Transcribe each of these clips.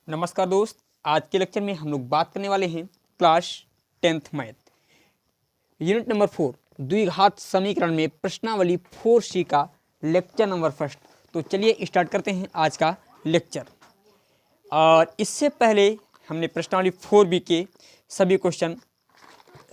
नमस्कार दोस्त, आज के लेक्चर में हम लोग बात करने वाले हैं class 10th math unit number 4 द्विघात समीकरण में प्रश्नावली 4C का लेक्चर नंबर फर्स्ट। तो चलिए स्टार्ट करते हैं आज का लेक्चर। और इससे पहले हमने प्रश्नावली 4B के सभी क्वेश्चन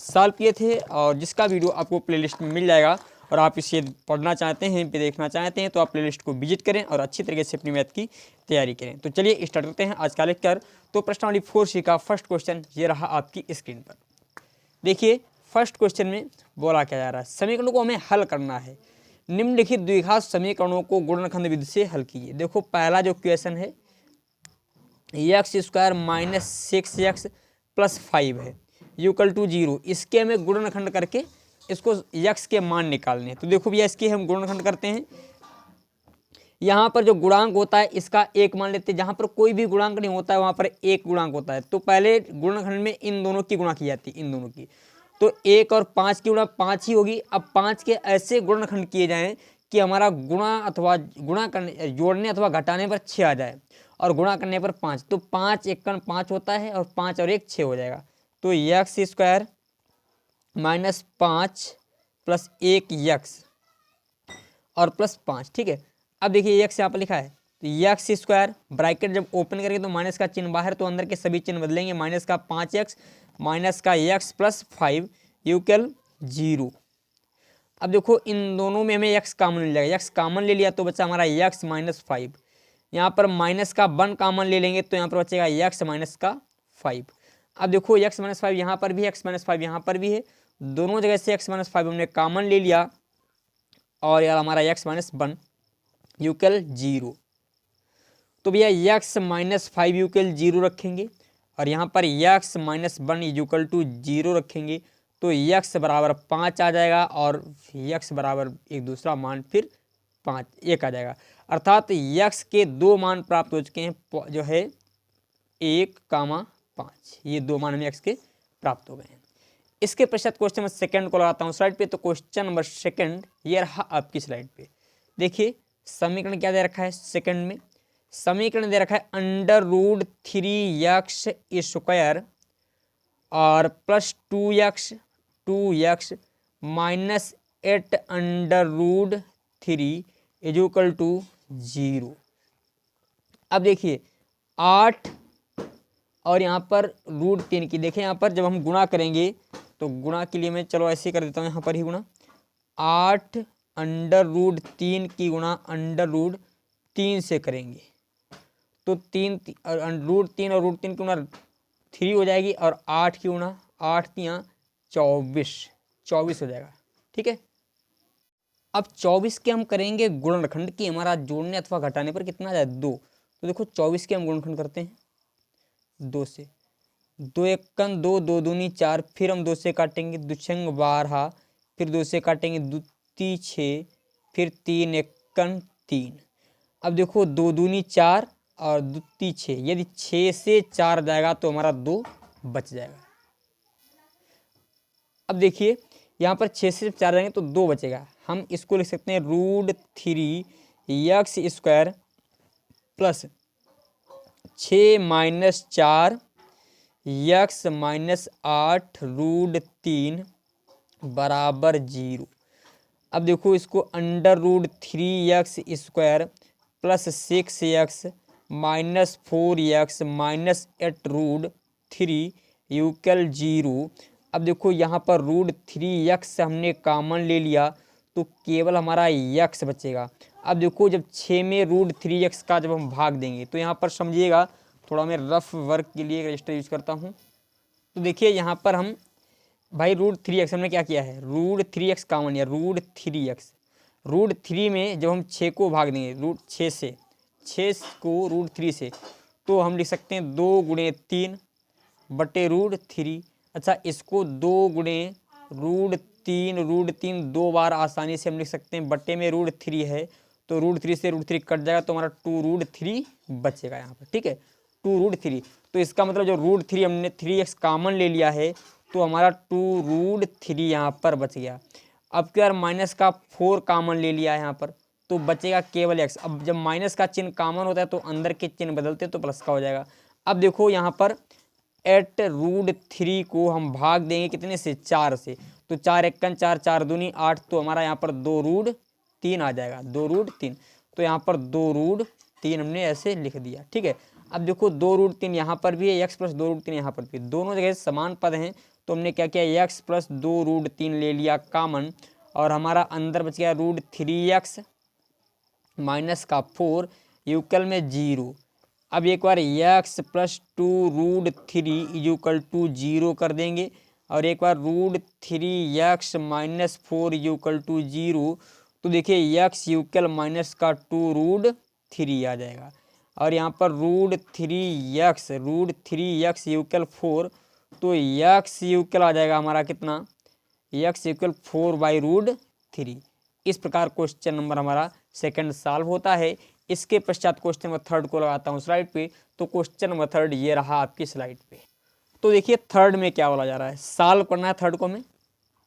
सॉल्व किए थे और जिसका वीडियो आपको प्लेलिस्ट में मिल जाएगा। और आप इसे पढ़ना चाहते हैं, देखना चाहते हैं तो आप प्लेलिस्ट को विजिट करें और अच्छी तरीके से अपनी मैथ की तैयारी करें। तो चलिए स्टार्ट करते हैं आज का लेक्चर। तो प्रश्नावली 4C का फर्स्ट क्वेश्चन ये रहा आपकी स्क्रीन पर। देखिए फर्स्ट क्वेश्चन में बोला क्या जा रहा है, समीकरणों को हमें हल करना है। निम्नलिखित द्विघात समीकरणों को गुणनखंड विधि से हल कीजिए। देखो पहला जो क्वेश्चन है x² - 6x + 5 है इक्वल टू 0। इसके हमें गुणनखंड करके इसको x के मान निकालने हैं। तो देखो भैया इसके हम गुणनखंड करते हैं। यहाँ पर जो गुणांक होता है इसका एक मान लेते हैं, जहाँ पर कोई भी गुणांक नहीं होता है वहाँ पर एक गुणांक होता है। तो पहले गुणनखंड में इन दोनों की गुणा की जाती है, इन दोनों की। तो 1 और 5 की गुणा 5 ही होगी। अब 5 के ऐसे गुणनखंड किए जाएँ कि हमारा गुणा करने, जोड़ने अथवा घटाने पर 6 आ जाए और गुणा करने पर 5। तो 5 एकन 5 होता है और 5 और 1 6 हो जाएगा। तो x² - 5 + 1x और +5, ठीक है। अब देखिए x यहाँ पर लिखा है तो x² ब्रैकेट जब ओपन करेंगे तो माइनस का चिन्ह बाहर, तो अंदर के सभी चिन्ह बदलेंगे। माइनस का 5x माइनस का x + 5 इक्वल 0। अब देखो इन दोनों में हमें x कॉमन मिल जाएगा। x कॉमन ले लिया तो बचा हमारा x - 5। यहाँ पर माइनस का 1 कॉमन ले लेंगे तो यहाँ पर बचेगा x - 5। अब देखो x - 5 यहाँ पर भी है, x - 5 यहाँ पर भी है। दोनों जगह से x - 5 हमने कॉमन ले लिया और यार हमारा x - 1 इक्वल 0। तो भैया x - 5 इक्वल 0 रखेंगे और यहाँ पर x - 1 इक्वल टू 0 रखेंगे। तो x बराबर 5 आ जाएगा और x बराबर एक दूसरा मान फिर 1 आ जाएगा। अर्थात x के दो मान प्राप्त हो चुके हैं, जो है 1, 5। ये दो मान हमें x के प्राप्त हो गए हैं। इसके पश्चात क्वेश्चन नंबर सेकंड को लगाता हूँ स्लाइड पे। तो क्वेश्चन नंबर सेकंड ये रहा आपकी स्लाइड पे। देखिए समीकरण क्या दे रखा है सेकंड में, समीकरण दे रखा है √3x² और +2x -8 √3 इक्वल टू 0। अब देखिए 8 और यहाँ पर √3 की, देखिए यहाँ पर जब हम गुणा करेंगे तो गुणा के लिए मैं चलो ऐसे कर देता हूँ, यहाँ पर ही गुणा 8 √3 की गुणा √3 से करेंगे तो 3 √3 और √3 की गुणा 3 हो जाएगी और 8 की गुणा 8 3 24 हो जाएगा, ठीक है। अब 24 के हम करेंगे गुणनखंड की, हमारा जोड़ने अथवा घटाने पर कितना आ जाए 2। तो देखो 24 के हम गुणनखंड करते हैं 2 से। 2 एकन 2, 2 दूनी 4, फिर हम 2 से काटेंगे 2 छंग 12, फिर 2 से काटेंगे 2 ती 6, फिर 3 एकन 3। अब देखो 2 दूनी 4 और 2 ती 6, यदि 6 से 4 जाएगा तो हमारा 2 बच जाएगा। अब देखिए यहाँ पर 6 से 4 जाएंगे तो 2 बचेगा। हम इसको लिख सकते हैं √3x² + 6 - 4 x - 8 √3 बराबर 0। अब देखो इसको √3x² + 6x - 4x - 8 √3 इक्वल 0। अब देखो यहाँ पर √3x हमने कॉमन ले लिया तो केवल हमारा x बचेगा। अब देखो जब 6 में √3x का जब हम भाग देंगे तो यहाँ पर समझिएगा, थोड़ा मैं रफ वर्क के लिए रजिस्टर यूज करता हूँ। तो देखिए यहाँ पर हम भाई √3x हमने क्या किया है, √3x कॉमन लिया, √3x √3 में जब हम 6 को भाग देंगे √6 से, 6 को √3 से, तो हम लिख सकते हैं 2 × 3 बटे √3। अच्छा इसको 2 × √3 2 बार आसानी से हम लिख सकते हैं, बटे में √3 है तो √3 से √3 कट जाएगा तो हमारा 2√3 बचेगा यहाँ पर, ठीक है 2√3। तो इसका मतलब जो √3 हमने 3x कॉमन ले लिया है तो हमारा 2√3 यहाँ पर बच गया। अब क्या यार माइनस का 4 कॉमन ले लिया है यहाँ पर तो बचेगा केवल x। अब जब माइनस का चिन्ह कॉमन होता है तो अंदर के चिन्ह बदलते तो प्लस का हो जाएगा। अब देखो यहाँ पर 8√3 को हम भाग देंगे कितने से, 4 से, तो 4 एकन 4, 4 दूनी 8, तो हमारा यहाँ पर 2√3 आ जाएगा, 2√3। तो यहाँ पर 2√3 हमने ऐसे लिख दिया, ठीक है। अब देखो 2√3 यहाँ पर भी है, एक्स प्लस 2√3 यहाँ पर भी, दोनों जगह समान पद हैं, तो हमने क्या किया, एक्स प्लस 2√3 ले लिया कॉमन, और हमारा अंदर बच गया √3x माइनस का 4 यूकल में 0। अब एक बार x प्लस 2√3 यूकल टू 0 कर देंगे, और एक बार √3x माइनस 4 यूकल टू 0, तो देखिए x यूकल माइनस का 2√3 आ जाएगा, और यहाँ पर √3x यूकल 4, तो x यूकल आ जाएगा हमारा कितना, x यूकल 4/√3। इस प्रकार क्वेश्चन नंबर हमारा सेकंड सॉल्व होता है। इसके पश्चात क्वेश्चन नंबर थर्ड को लगाता हूँ स्लाइड पे, तो क्वेश्चन नंबर थर्ड ये रहा आपकी स्लाइड पे। तो देखिए थर्ड में क्या बोला जा रहा है, सॉल्व करना है थर्ड को, में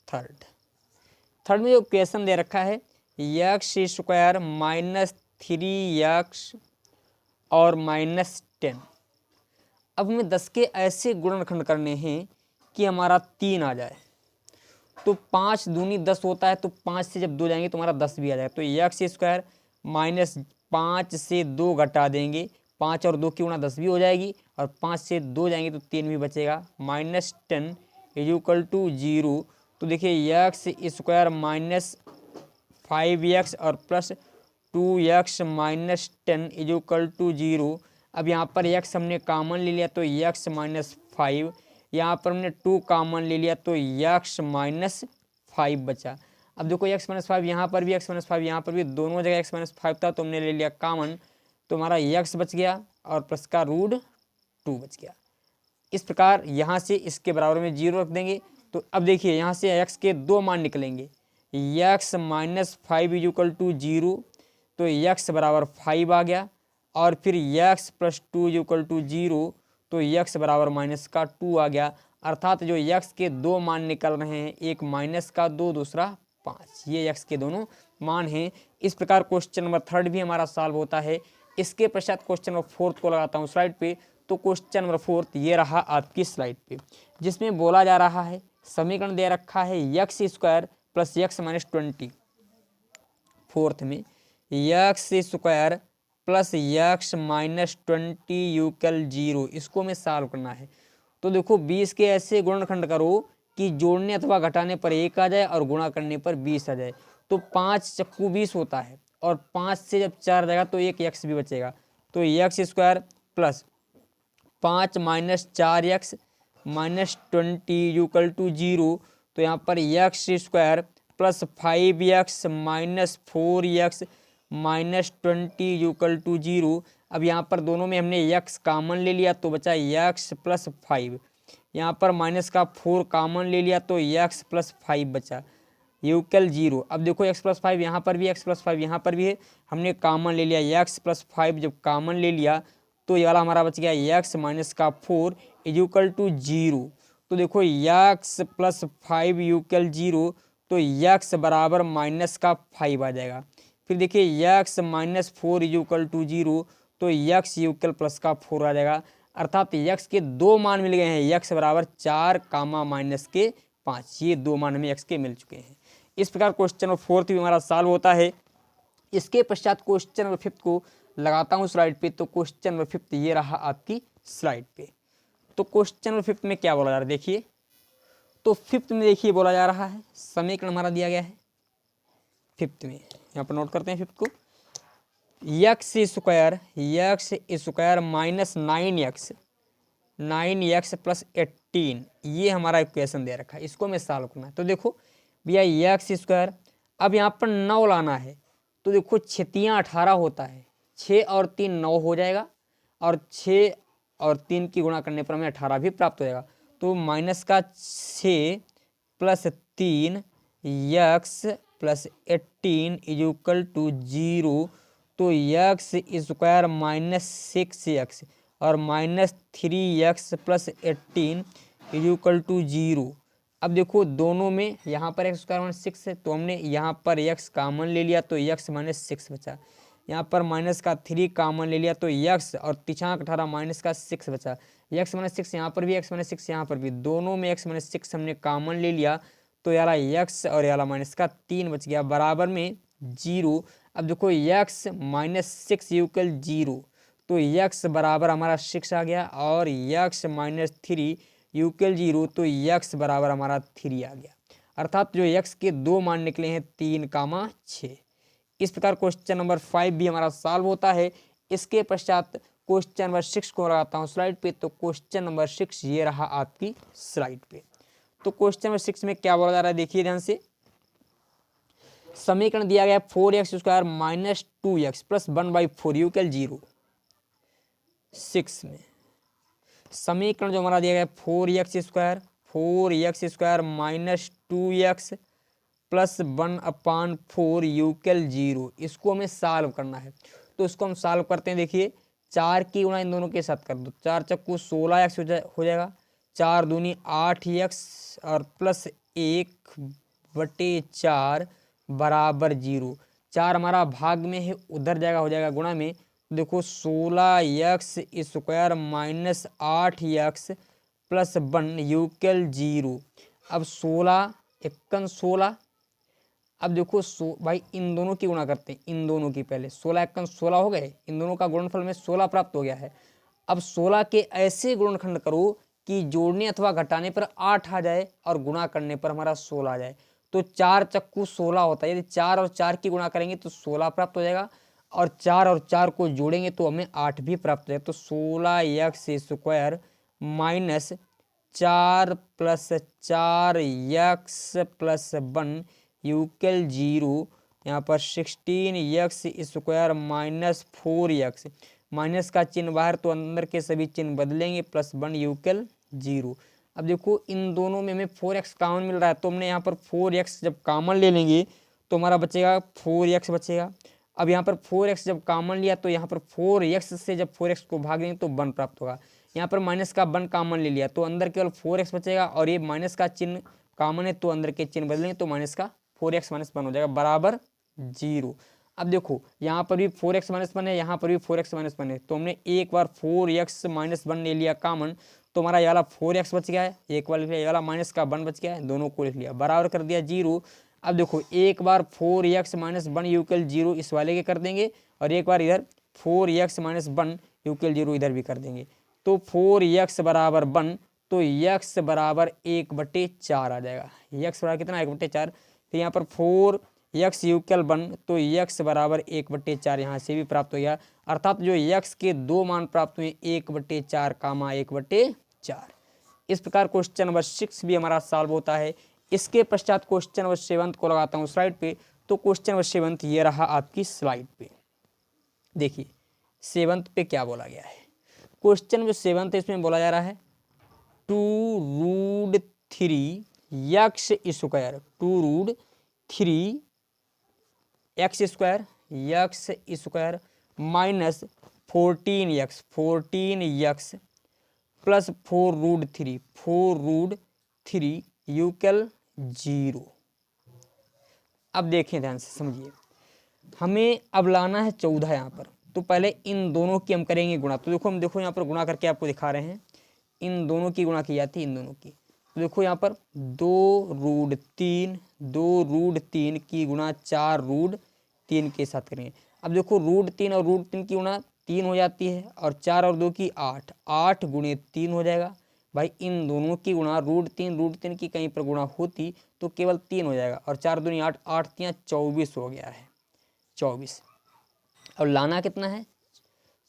थर्ड में जो क्वेश्चन दे रखा है x² माइनस 3x और माइनस 10। अब हमें 10 के ऐसे गुणनखंड करने हैं कि हमारा 3 आ जाए, तो 5 दूनी 10 होता है, तो 5 से जब 2 जाएंगे तो हमारा 10 भी आ जाएगा। तो x² माइनस 5 से 2 घटा देंगे, 5 और 2 की गुणा 10 भी हो जाएगी, और 5 से 2 जाएंगे तो 3 भी बचेगा, माइनस 10 इक्वल टू 0। तो देखिए x² माइनस 5x और plus 2x minus 10 equal to 0। अब यहाँ पर x हमने कॉमन ले लिया तो x माइनस 5, यहाँ पर हमने 2 कॉमन ले लिया तो x माइनस 5 बचा। अब देखो x माइनस 5 यहाँ पर भी, x माइनस 5 यहाँ पर भी, दोनों जगह x माइनस 5 था तो हमने ले लिया कॉमन, तो हमारा x बच गया और प्लस का √2 बच गया। इस प्रकार यहाँ से इसके बराबर में 0 रख देंगे। तो अब देखिए यहाँ से x के 2 मान निकलेंगे, x माइनस 5 इक्वल टू 0, तो x बराबर 5 आ गया, और फिर x प्लस 2 इक्वल टू 0, तो x बराबर माइनस का 2 आ गया। अर्थात जो x के 2 मान निकल रहे हैं, एक माइनस का 2, दूसरा 5, ये x के दोनों मान हैं। इस प्रकार क्वेश्चन नंबर थर्ड भी हमारा सॉल्व होता है। इसके पश्चात क्वेश्चन नंबर फोर्थ को लगाता हूँ स्लाइड पे। तो क्वेश्चन नंबर फोर्थ ये रहा आपकी स्लाइड पे, जिसमें बोला जा रहा है, समीकरण दे रखा है x² plus x minus 20। Fourth में x² plus x minus 20 equal 0, इसको में सॉल्व करना है। तो देखो 20 के ऐसे गुणनखंड करो कि जोड़ने अथवा घटाने पर 1 आ जाए और गुणा करने पर 20 आ जाए। तो 5 चक्कू 20 होता है, और 5 से जब 4 जाएगा तो एक x भी बचेगा। तो x² plus 5 minus 4x minus 20 equal to 0, तो यहाँ पर x² plus 5x minus 4x minus 20 equal to 0। अब यहाँ पर दोनों में हमने x कॉमन ले लिया तो बचा x प्लस 5, यहाँ पर माइनस का 4 कॉमन ले लिया तो x प्लस 5 बचा, यूकल 0। अब देखो x प्लस 5 यहाँ पर भी, x प्लस 5 यहाँ पर भी है, हमने कॉमन ले लिया x प्लस 5, जब कॉमन ले लिया तो ये वाला हमारा बच गया x माइनस का 4 इक्वल टू 0। तो देखो x प्लस 5 यूकल 0, तो x बराबर माइनस का 5 आ जाएगा। फिर देखिए x माइनस 4 इक्वल टू 0, तो x यूकल प्लस का 4 आ जाएगा। अर्थात x के 2 मान मिल गए हैं, x बराबर 4 कामा माइनस के 5, ये 2 मान हमें x के मिल चुके हैं। इस प्रकार क्वेश्चन नंबर फोर्थ भी हमारा सॉल्व होता है। इसके पश्चात क्वेश्चन नंबर फिफ्थ को लगाता हूँ स्लाइड पे। तो क्वेश्चन नंबर फिफ्थ ये रहा आपकी स्लाइड पे। तो क्वेश्चन नंबर फिफ्थ में क्या बोला जा रहा है देखिए। तो फिफ्थ में देखिए बोला जा रहा है, समीकरण हमारा दिया गया है फिफ्थ में, यहाँ पर नोट करते हैं फिफ्थ को, x² माइनस 9x प्लस 18, ये हमारा इक्वेशन दे रखा है, इसको मैं सॉल्व करना है। तो देखो भैया x², अब यहाँ पर 9 लाना है, तो देखो 6 18 होता है, 6 और 3 9 हो जाएगा, और 6 और 3 की गुणा करने पर हमें 18 भी प्राप्त हो जाएगा। तो माइनस का 6 plus 3 x plus 18 equal to 0, तो x² माइनस 6x और minus 3x plus 18 equal to 0। अब देखो दोनों में यहाँ पर x² माइनस 6 है, तो हमने यहाँ पर x कॉमन ले लिया तो x माइनस 6 बचा, यहाँ पर माइनस का 3 कॉमन ले लिया तो यक्स और तिछाक 18 माइनस का 6 बचा। यक्स माइनस 6 यहाँ पर भी, एक्स माइनस 6 यहाँ पर भी, दोनों में एक्स माइनस 6 हमने कॉमन ले लिया तो याला यक्स और याला माइनस का 3 बच गया बराबर में 0। अब देखो यक्स माइनस 6 इक्वल 0 तो यक्स बराबर हमारा 6 आ गया और यक्स माइनस 3 इक्वल 0 तो यक्स बराबर हमारा 3 आ गया। अर्थात जो यक्स के दो मान निकले हैं 3, 6। इस प्रकार क्वेश्चन नंबर 5 भी हमारा सॉल्व होता है। इसके पश्चात क्वेश्चन नंबर 6 को लगाता हूँ स्लाइड पे। तो क्वेश्चन नंबर 6 ये रहा आपकी स्लाइड पे। तो क्वेश्चन नंबर 6 में क्या बोला जा रहा है देखिए ध्यान से। समीकरण दिया गया 4x² minus 2x plus 1/4 equal 0। 6 में समीकरण जो हमारा दिया गया 4x² minus 2x plus 1/4 equal 0। इसको हमें सॉल्व करना है तो इसको हम सॉल्व करते हैं। देखिए 4 की गुणा इन दोनों के साथ कर दो, 4 चक्कू 16x हो जाएगा, 4 दूनी 8x और प्लस 1/4 बराबर 0। 4 हमारा भाग में है उधर जाएगा, हो जाएगा गुणा में। देखो 16x² minus 8x plus 1 equal 0। अब 16 1 16। अब देखो भाई इन दोनों की गुणा करते हैं, इन दोनों की पहले 16 1 16 हो गए, इन दोनों का गुणनफल में 16 प्राप्त हो गया है। अब 16 के ऐसे गुणनखंड करो कि जोड़ने अथवा घटाने पर 8 आ जाए और गुणा करने पर हमारा 16 आ जाए। तो 4 चक्कू 16 होता है, यदि 4 और 4 की गुणा करेंगे तो 16 प्राप्त हो जाएगा और 4 और 4 को जोड़ेंगे तो हमें 8 भी प्राप्त हो जाएगा। तो 16x² minus 4 plus 4x plus 1 equal 0। यहाँ पर 16x² माइनस 4x, माइनस का चिन्ह बाहर तो अंदर के सभी चिन्ह बदलेंगे, प्लस 1 इक्वल 0। अब देखो इन दोनों में हमें 4x कॉमन मिल रहा है तो हमने यहाँ पर 4x जब कॉमन ले लेंगे तो हमारा बचेगा 4x बचेगा। अब यहाँ पर 4x जब कॉमन लिया तो यहाँ पर 4x से जब 4x को भाग देंगे तो 1 प्राप्त होगा। यहाँ पर माइनस का 1 कॉमन ले लिया तो अंदर केवल 4x बचेगा और ये माइनस का चिन्ह कॉमन है तो अंदर के चिन्ह बदलेंगे तो माइनस का 4x माइनस 1 हो जाएगा बराबर 0। अब देखो यहाँ पर भी 4x माइनस 1 है, यहाँ पर भी 4x माइनस 1 है तो हमने एक बार 4x माइनस 1 ले लिया कॉमन तो हमारा ये वाला 4x बच गया है, एक बार लिख लिया, ये वाला माइनस का 1 बच गया है, दोनों को लिख लिया बराबर कर दिया 0। अब देखो एक बार 4x माइनस 1 इक्वल 0 इस वाले के कर देंगे और एक बार इधर 4x माइनस 1 इक्वल 0 इधर भी कर देंगे तो 4x बराबर 1 तो x बराबर 1/4 आ जाएगा। x बराबर कितना 1/4, तो यहाँ पर 4x इक्वल 1 तो x बराबर 1/4 यहाँ से भी प्राप्त हो गया। अर्थात जो x के दो मान प्राप्त हुए 1/4 कामा 1/4। इस प्रकार क्वेश्चन नंबर 6 भी हमारा सॉल्व होता है। इसके पश्चात क्वेश्चन नंबर 7 को लगाता हूँ स्लाइड पे। तो क्वेश्चन नंबर 7 ये रहा आपकी स्लाइड पे। देखिए 7 पे क्या बोला गया है। क्वेश्चन जो 7 है इसमें बोला जा रहा है 2√3x², 2√3x² minus 14x plus 4√3 equal 0। अब देखें ध्यान से समझिए, हमें अब लाना है 14 यहाँ पर। तो पहले इन दोनों की हम करेंगे गुणा। तो देखो हम देखो यहाँ पर गुणा करके आपको दिखा रहे हैं, इन दोनों की गुणा की जाती है, इन दोनों की। तो देखो यहाँ पर 2√3 की गुणा 4√3 के साथ करेंगे। अब देखो √3 और √3 की गुणा 3 हो जाती है और 4 और 2 की 8, 8 गुणे 3 हो जाएगा। भाई इन दोनों की गुणा √3 की कहीं पर गुणा होती तो केवल 3 हो जाएगा और 4 दूनी 8, 8 3 24 हो गया है, 24। और लाना कितना है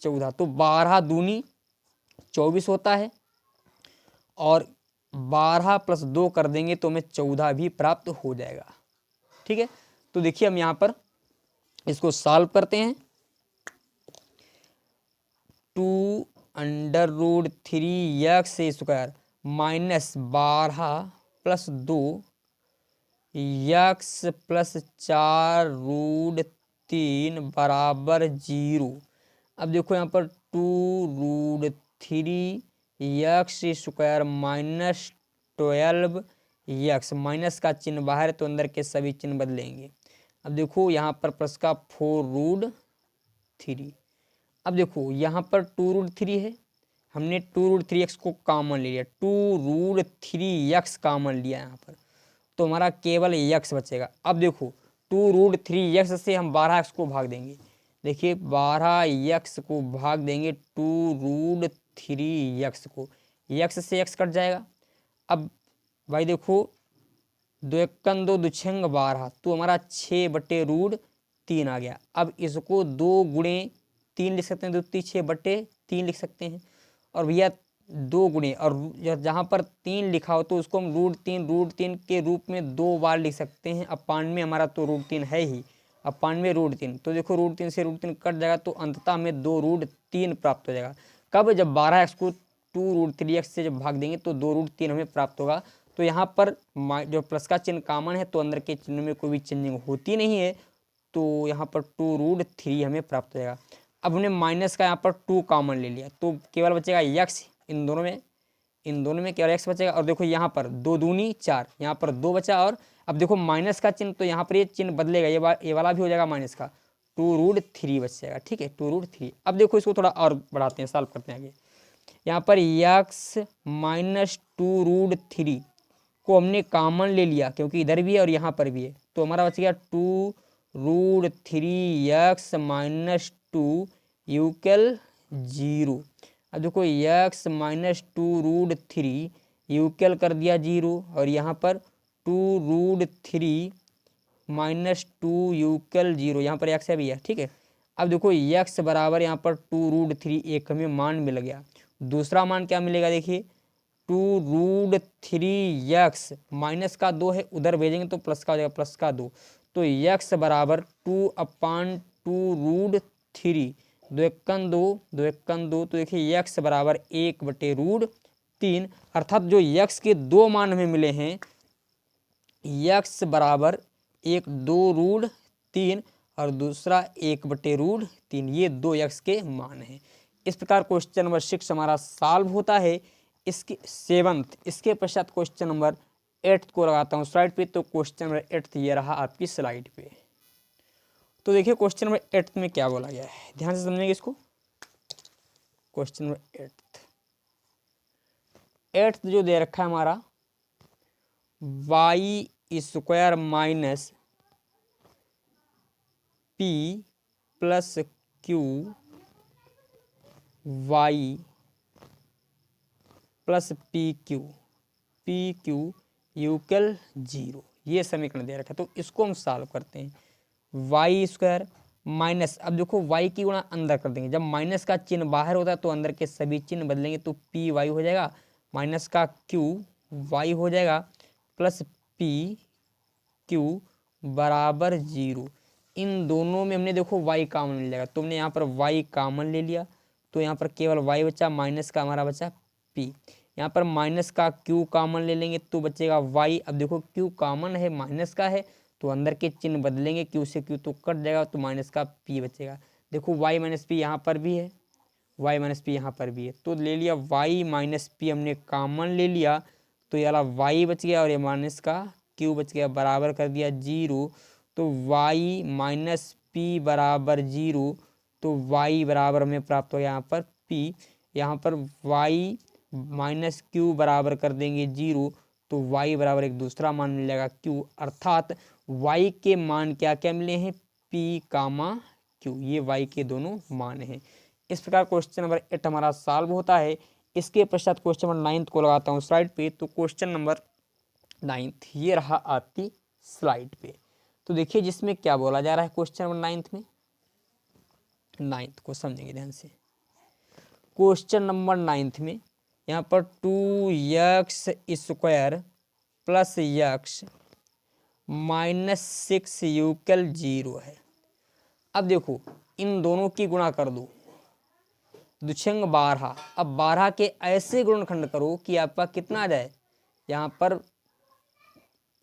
14, तो 12 दूनी 24 होता है और 12 प्लस 2 कर देंगे तो हमें 14 भी प्राप्त हो जाएगा। ठीक है, तो देखिए हम यहाँ पर इसको सॉल्व करते हैं। 2√3x² minus 12 plus 2 x plus 4√3 बराबर 0। अब देखो यहाँ पर 2√3x² माइनस 12x, माइनस का चिन्ह बाहर तो अंदर के सभी चिन्ह बदलेंगे। अब देखो यहाँ पर प्लस का 4√3 3। अब देखो यहाँ पर 2√3 है, हमने 2√3x को कॉमन ले लिया, 2√3x कॉमन लिया यहाँ पर, तो हमारा केवल x बचेगा। अब देखो 2√3x से हम 12x को भाग देंगे, देखिए 12x को भाग देंगे 2√3x को, x से x कट जाएगा। अब भाई देखो 2 एकन 2 दुछंग 12, तो हमारा 6/√3 आ गया। अब इसको 2 गुणे 3 लिख सकते हैं, 2 3 6/3 लिख सकते हैं। और भैया 2 गुणे, और जहाँ पर 3 लिखा हो तो उसको हम √3 के रूप में 2 बार लिख सकते हैं। अब 92 हमारा तो √3 है ही, अब 92 √3, तो देखो √3 से √3 कट जाएगा, तो अंततः हमें 2√3 प्राप्त हो जाएगा। कब? जब 12x को 2√3x से जब भाग देंगे तो 2√3 हमें प्राप्त होगा। तो यहाँ पर जो प्लस का चिन्ह कॉमन है, तो अंदर के चिन्ह में कोई भी चेंजिंग होती नहीं है, तो यहाँ पर 2√3 हमें प्राप्त हो जाएगा। अब हमने माइनस का यहाँ पर 2 कॉमन ले लिया, तो केवल बचेगा x, इन दोनों में केवल x बचेगा। और देखो यहाँ पर 2 दूनी 4, यहाँ पर 2 बचा। और अब देखो माइनस का चिन्ह, तो यहाँ पर ये चिन्ह बदलेगा, ये वाला भी हो जाएगा माइनस का, 2√3 बच जाएगा, ठीक है, 2√3। अब देखो इसको थोड़ा और बढ़ाते हैं, सॉल्व करते हैं आगे। यहाँ पर x माइनस 2√3 को हमने कॉमन ले लिया, क्योंकि इधर भी है और यहाँ पर भी है, तो हमारा बच गया 2√3x माइनस 2 यूकल 0। अब देखो x माइनस 2√3 यूकल कर दिया 0, और यहाँ पर 2√3 माइनस 2 यूकल 0, यहाँ पर x है भी है, ठीक है। अब देखो x बराबर यहाँ पर 2√3 एक हमें मान मिल गया। दूसरा मान क्या मिलेगा, देखिए 2√3x माइनस का 2 है, उधर भेजेंगे तो प्लस का हो जाएगा, प्लस का 2, तो x बराबर 2/2√3, 2 एकन 2, 2 एकन 2, तो देखिए x बराबर 1/√3, अर्थात जो x के 2 मान हमें मिले हैं, x बराबर 1/2√3 और दूसरा 1/√3, ये 2x के मान हैं। इस प्रकार क्वेश्चन नंबर 6 हमारा सॉल्व होता है। इसके 7th, इसके पश्चात क्वेश्चन नंबर 8 को लगाता हूँ स्लाइड पे। तो क्वेश्चन नंबर 8 ये रहा आपकी स्लाइड पे। तो देखिए क्वेश्चन नंबर 8 में क्या बोला गया है, ध्यान से समझेंगे इसको। क्वेश्चन नंबर 8 जो दे रखा है हमारा, y² minus p plus q y plus P Q equal 0, ये समीकरण दे रखा है। तो इसको हम सॉल्व करते हैं। y² माइनस, अब देखो y की गुणा अंदर कर देंगे, जब माइनस का चिन्ह बाहर होता है तो अंदर के सभी चिन्ह बदलेंगे, तो पी वाई हो जाएगा, माइनस का क्यू वाई हो जाएगा, प्लस पी क्यू बराबर 0। इन दोनों में हमने देखो y कॉमन मिल जाएगा, तुमने यहाँ पर y कॉमन ले लिया, तो यहाँ पर केवल y बचा, माइनस का हमारा बचा p। यहाँ पर माइनस का q कॉमन ले लेंगे तो बचेगा y। अब देखो q कॉमन है, माइनस का है, तो अंदर के चिन्ह बदलेंगे, q से q तो कट जाएगा, तो माइनस का p बचेगा। देखो y माइनस पी यहाँ पर भी है, y माइनस पी यहाँ पर भी है, तो ले लिया y माइनस पी हमने कॉमन ले लिया, तो ये वाला y बच गया और ये माइनस का q बच गया, बराबर कर दिया 0। तो y माइनस पी बराबर 0, तो y बराबर हमें प्राप्त हो गया यहाँ पर p। यहाँ पर y माइनस क्यू बराबर कर देंगे 0, तो y बराबर एक दूसरा मान मिल जाएगा q, अर्थात y के मान क्या क्या मिले हैं, p, q, ये y के दोनों मान हैं। इस प्रकार क्वेश्चन नंबर 8 हमारा सॉल्व होता है। इसके पश्चात क्वेश्चन नंबर 9 को लगाता हूँ स्लाइड पे। तो क्वेश्चन नंबर 9 ये रहा आपकी स्लाइड पे। तो देखिए जिसमें क्या बोला जा रहा है क्वेश्चन नंबर 9 में, 9 को समझेंगे ध्यान से। क्वेश्चन नंबर 9 में यहाँ पर 2x² plus x minus 6 equal 0 है। अब देखो इन दोनों की गुणा कर दो, दुछंग 12। अब 12 के ऐसे गुणनखंड करो कि आपका कितना आ जाए, यहाँ पर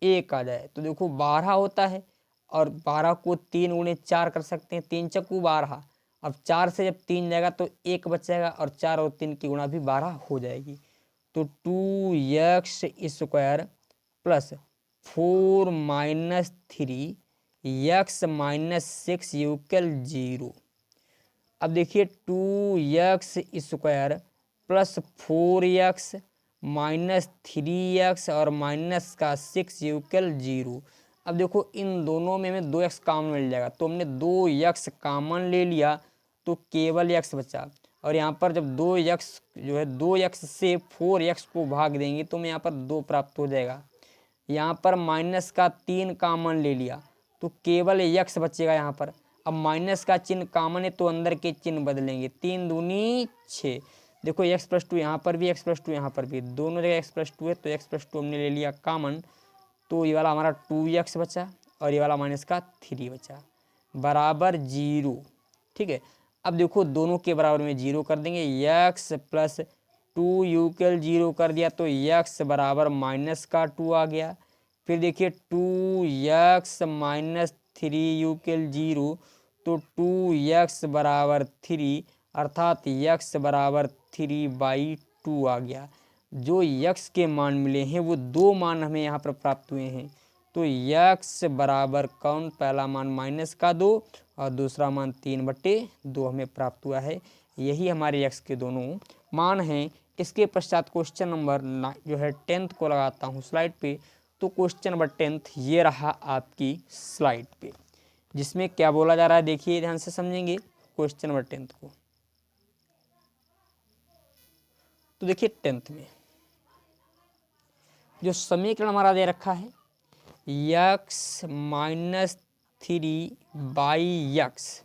1 आ जाए। तो देखो 12 होता है और 12 को 3 गुणे 4 कर सकते हैं, 3 चक्कू 12। अब 4 से जब 3 जाएगा तो 1 बच जाएगा, और 4 और 3 की गुणा भी 12 हो जाएगी। तो 2x² plus 4 minus 3 x minus 6 equal 0। अब देखिए 2x² plus 4x minus 3x और माइनस का 6 इक्वल 0। अब देखो इन दोनों में हमें 2x कॉमन मिल जाएगा, तो हमने 2x कॉमन ले लिया तो केवल x बचा। और यहाँ पर जब 2x जो है 2x से 4x को भाग देंगे तो हमें यहाँ पर 2 प्राप्त हो जाएगा। यहाँ पर माइनस का 3 कॉमन ले लिया तो केवल x बचेगा यहाँ पर। अब माइनस का चिन्ह कॉमन है तो अंदर के चिन्ह बदलेंगे, 3 दूनी 6। देखो x+2 यहाँ पर भी, x+2 यहाँ पर भी, दोनों जगह x+2 है तो x+2 हमने ले लिया कॉमन, तो ये वाला हमारा 2x बचा और ये वाला माइनस का 3 बचा बराबर 0। ठीक है, अब देखो दोनों के बराबर में 0 कर देंगे, x प्लस 2 इक्वल 0 कर दिया तो x बराबर माइनस का 2 आ गया। फिर देखिए 2x माइनस 3 इक्वल 0 तो 2x बराबर 3 अर्थात x बराबर 3/2 आ गया। जो x के मान मिले हैं वो 2 मान हमें यहाँ पर प्राप्त हुए हैं। तो x बराबर कौन, पहला मान माइनस का 2 और दूसरा मान 3/2 हमें प्राप्त हुआ है। यही हमारे x के दोनों मान हैं। इसके पश्चात क्वेश्चन नंबर जो है 10th को लगाता हूँ स्लाइड पे। तो क्वेश्चन नंबर 10th ये रहा आपकी स्लाइड पे, जिसमें क्या बोला जा रहा है देखिए ध्यान से समझेंगे क्वेश्चन नंबर 10th को। तो देखिए 10th में जो समीकरण हमारा दे रखा है x माइनस 3/x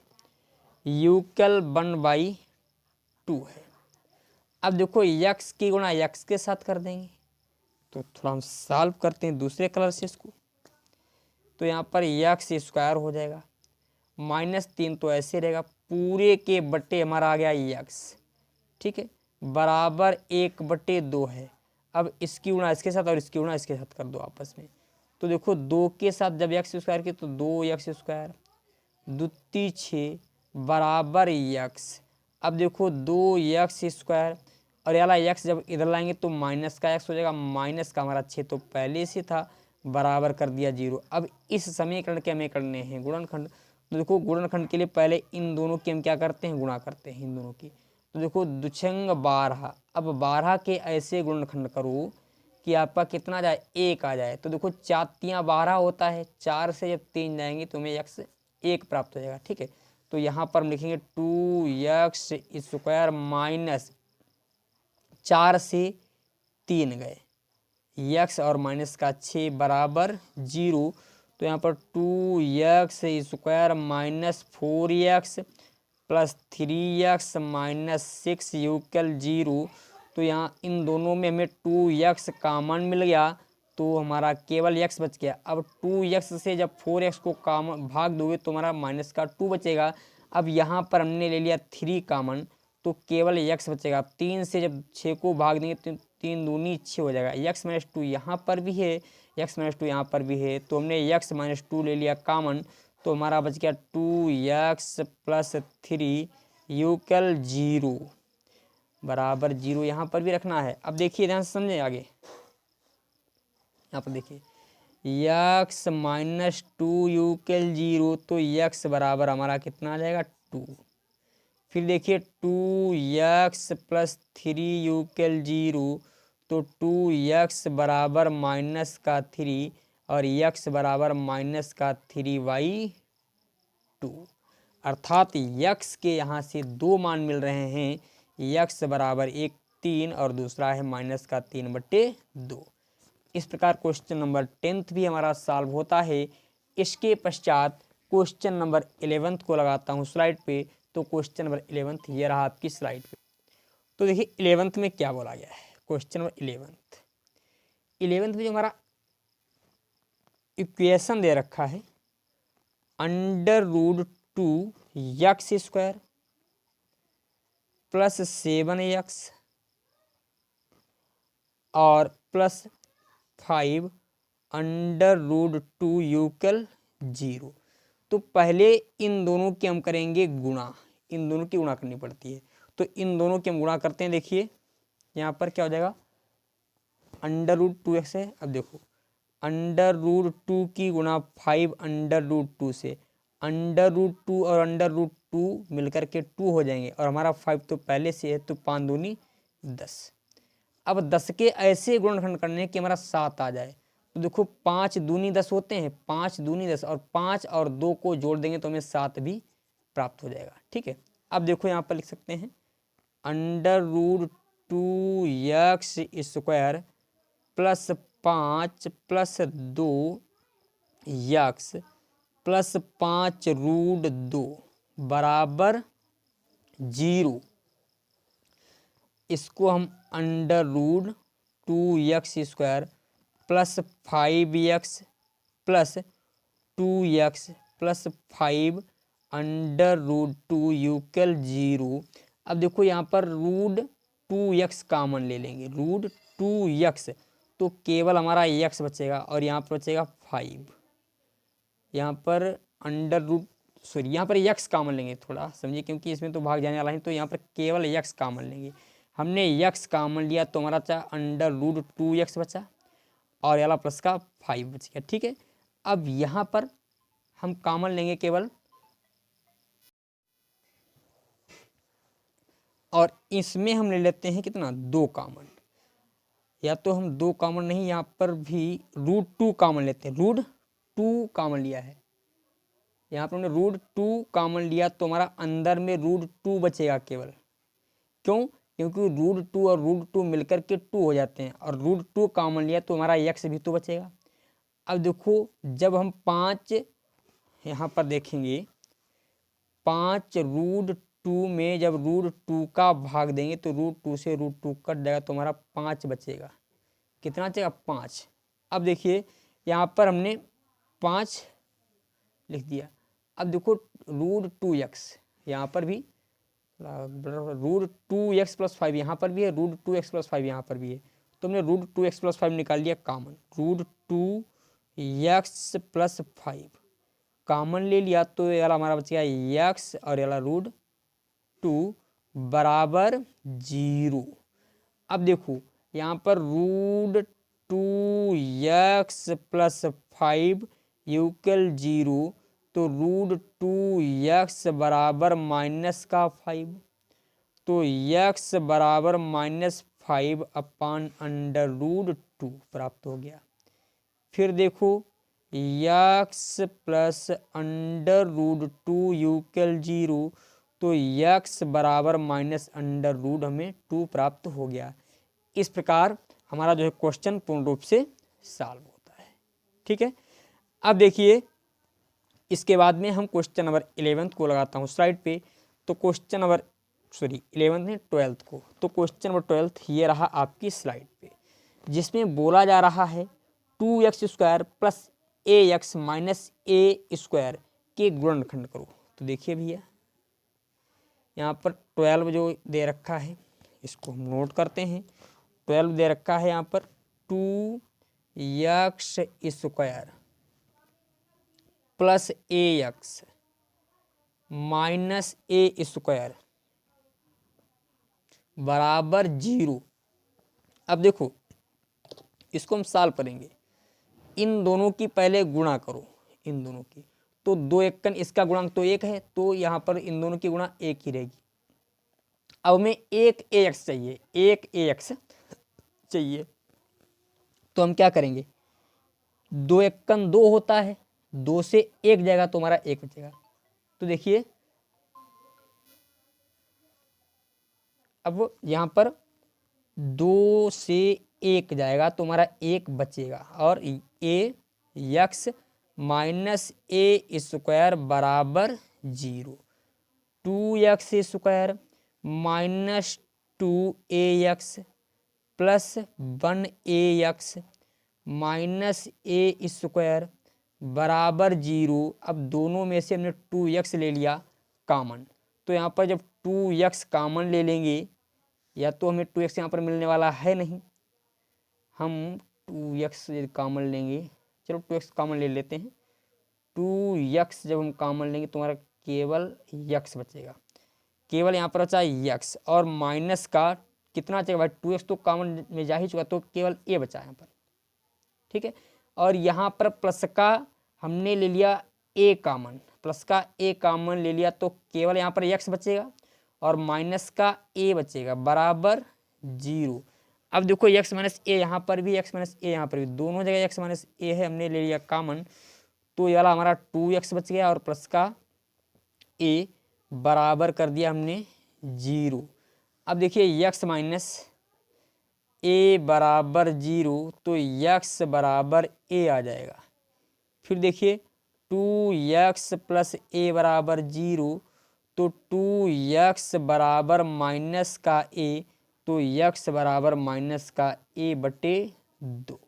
इक्वल 1/2 है। अब देखो x की गुणा x के साथ कर देंगे, तो थोड़ा हम सॉल्व करते हैं दूसरे कलर से इसको। तो यहाँ पर x² हो जाएगा, -3 तो ऐसे रहेगा, पूरे के बट्टे हमारा आ गया x। ठीक है, बराबर 1/2 है। अब इसकी गुणा इसके साथ और इसकी गुणा इसके साथ कर दो आपस में। तो देखो 2 के साथ जब x² की तो 2x², दूती 6 बराबर x। अब देखो 2x² और याला x जब इधर लाएंगे तो माइनस का x हो जाएगा, माइनस का हमारा 6 तो पहले से था, बराबर कर दिया 0। अब इस समीकरण के हमें करने हैं गुणनखंड। तो देखो गुणनखंड के लिए पहले इन दोनों की हम क्या करते हैं, गुणा करते हैं इन दोनों की। तो देखो दुछंग 12, अब 12 के ऐसे गुणनखंड करो कि आपका कितना जाए, 1 आ जाए। तो देखो 4 12 होता है, 4 से जब 3 जाएंगे तो हमें x 1 प्राप्त हो जाएगा। ठीक है, तो यहाँ पर हम लिखेंगे 2x² माइनस 4 से 3 गए x और माइनस का 6 बराबर 0। तो यहाँ पर 2x² minus 4x plus 3x minus 6 equal 0। तो यहाँ इन दोनों में हमें 2x कॉमन मिल गया तो हमारा केवल x बच गया। अब 2x से जब 4x को कॉमन भाग दोगे तो हमारा माइनस का 2 बचेगा। अब यहाँ पर हमने ले लिया 3 कॉमन तो केवल x बचेगा। 3 से जब 6 को भाग देंगे तो 3 दूनी 6 हो जाएगा। x माइनस 2 यहाँ पर भी है, x माइनस 2 यहाँ पर भी है, तो हमने x माइनस 2 ले लिया कॉमन, तो हमारा बच गया 2x प्लस 3 इक्वल 0 बराबर 0। यहाँ पर भी रखना है। अब देखिए ध्यान से समझे आगे, यहाँ पर देखिए x माइनस 2 इक्वल 0 तो x बराबर हमारा कितना आ जाएगा 2। फिर देखिए 2x प्लस 3 इक्वल 0 तो 2x बराबर माइनस का 3 और x बराबर माइनस का 3/2। अर्थात x के यहाँ से 2 मान मिल रहे हैं, x बराबर 1 3 और दूसरा है माइनस का 3/2। इस प्रकार क्वेश्चन नंबर 10th भी हमारा सॉल्व होता है। इसके पश्चात क्वेश्चन नंबर 11th को लगाता हूँ स्लाइड पे। तो क्वेश्चन नंबर 11th ये रहा आपकी स्लाइड पे। तो देखिए 11th में क्या बोला गया है, क्वेश्चन नंबर 11th में जो हमारा इक्वेशन दे रखा है √2x² प्लस 7x और प्लस 5 √2 इक्वल 0। तो पहले इन दोनों की हम करेंगे गुणा, इन दोनों की गुणा करनी पड़ती है। तो इन दोनों की हम गुणा करते हैं। देखिए यहाँ पर क्या हो जाएगा, √2x है। अब देखो √2 की गुणा 5 √2 से, √2 और 2 मिलकर के 2 हो जाएंगे और हमारा 5 तो पहले से है, तो 5 दूनी 10। अब 10 के ऐसे गुणनखंड करने कि हमारा 7 आ जाए। तो देखो 5 दूनी 10 होते हैं, 5 दूनी 10 और 5 और 2 को जोड़ देंगे तो हमें 7 भी प्राप्त हो जाएगा। ठीक है, अब देखो यहाँ पर लिख सकते हैं √2x² plus 5 plus 2x plus 5√2 बराबर 0। इसको हम √2x² plus 5x plus 2x plus 5 √2 = 0। अब देखो यहाँ पर √2x कॉमन ले लेंगे, √2x तो केवल हमारा x बचेगा और यहाँ पर बचेगा 5। यहाँ पर यहाँ पर x कॉमन लेंगे, थोड़ा समझिए क्योंकि इसमें तो भाग जाने वाला है, तो यहाँ पर केवल x कॉमन लेंगे। हमने x कॉमन लिया तो हमारा √2x बचा और वाला प्लस का 5 बच गया। ठीक है, अब यहाँ पर हम कॉमन लेंगे केवल, और इसमें हम ले लेते हैं कितना 2 कॉमन, या तो हम 2 कॉमन नहीं, यहाँ पर भी √2 कॉमन लेते हैं, √2 कॉमन लिया है, यहाँ पर हमने √2 कॉमन लिया तो हमारा अंदर में √2 बचेगा केवल। क्यों? क्योंकि √2 और √2 मिलकर के 2 हो जाते हैं और √2 कॉमन लिया तो हमारा x भी तो बचेगा। अब देखो जब हम 5 यहाँ पर देखेंगे, 5 √2 में जब √2 का भाग देंगे तो √2 से √2 कट जाएगा तो हमारा 5 बचेगा। कितना बचेगा? 5। अब देखिए यहाँ पर हमने 5 लिख दिया। अब देखो √2x यहाँ पर भी, √2x + 5 यहाँ पर भी है, √2x + 5 यहाँ पर भी है, तो हमने √2x + 5 निकाल लिया कॉमन, √2x + 5 कॉमन ले लिया तो ये वाला हमारा बच गया x और ये वाला √2 बराबर 0। अब देखो यहाँ पर √2x + 5 = 0, तो √2x बराबर -5, तो x बराबर -5 अपान √2 प्राप्त हो गया। फिर देखो x प्लस √2 = 0, तो x बराबर -√, हमें 2 प्राप्त हो गया। इस प्रकार हमारा जो है क्वेश्चन पूर्ण रूप से सॉल्व होता है। ठीक है, अब देखिए इसके बाद में हम क्वेश्चन नंबर 11 को लगाता हूँ स्लाइड पे। तो क्वेश्चन नंबर 11 नहीं 12 को, तो क्वेश्चन नंबर 12 ये रहा आपकी स्लाइड पे, जिसमें बोला जा रहा है 2x² plus ax minus a² के गुणनखंड करो। तो देखिए भैया यहाँ पर 12 जो दे रखा है इसको हम नोट करते हैं। 12 दे रखा है यहाँ पर 2x² plus ax minus a² बराबर 0। अब देखो इसको हम सॉल्व करेंगे, इन दोनों की पहले गुणा करो, इन दोनों की, तो 2 एकन इसका गुणांक तो 1 है, तो यहाँ पर इन दोनों की गुणा 1 ही रहेगी। अब हमें एक ax चाहिए, एक ax चाहिए, तो हम क्या करेंगे, 2 एकन 2 होता है, 2 से 1 जाएगा तो हमारा 1 बचेगा। तो देखिए अब यहाँ पर 2 से 1 जाएगा तो हमारा 1 बचेगा और ax माइनस a² बराबर 0। 2x² minus 2ax plus 1ax minus a² बराबर 0। अब दोनों में से हमने 2x ले लिया कॉमन, तो यहाँ पर जब 2x कॉमन ले लेंगे, या तो हमें 2x यहाँ पर मिलने वाला है नहीं, हम 2x कॉमन लेंगे, चलो 2x कॉमन ले लेते हैं। 2x जब हम कॉमन लेंगे तो हमारा केवल x बचेगा, केवल यहाँ पर बचा x, और माइनस का कितना बचेगा भाई, 2x तो कॉमन में जा ही चुका, तो केवल a बचा यहाँ पर। ठीक है, और यहाँ पर प्लस का हमने ले लिया a कॉमन, प्लस का ए कॉमन ले लिया तो केवल यहाँ पर एक्स बचेगा और माइनस का ए बचेगा बराबर 0। अब देखो एक्स माइनस ए यहाँ पर भी, एक्स माइनस ए यहाँ पर भी, दोनों जगह एक्स माइनस ए है, हमने ले लिया कॉमन, तो ये वाला हमारा 2x बच गया और प्लस का ए बराबर कर दिया हमने 0। अब देखिए x माइनस ए बराबर 0, तो x बराबर ए आ जाएगा। फिर देखिए 2x प्लस ए बराबर 0, तो 2x बराबर माइनस का ए, तो x बराबर माइनस का ए बटे 2।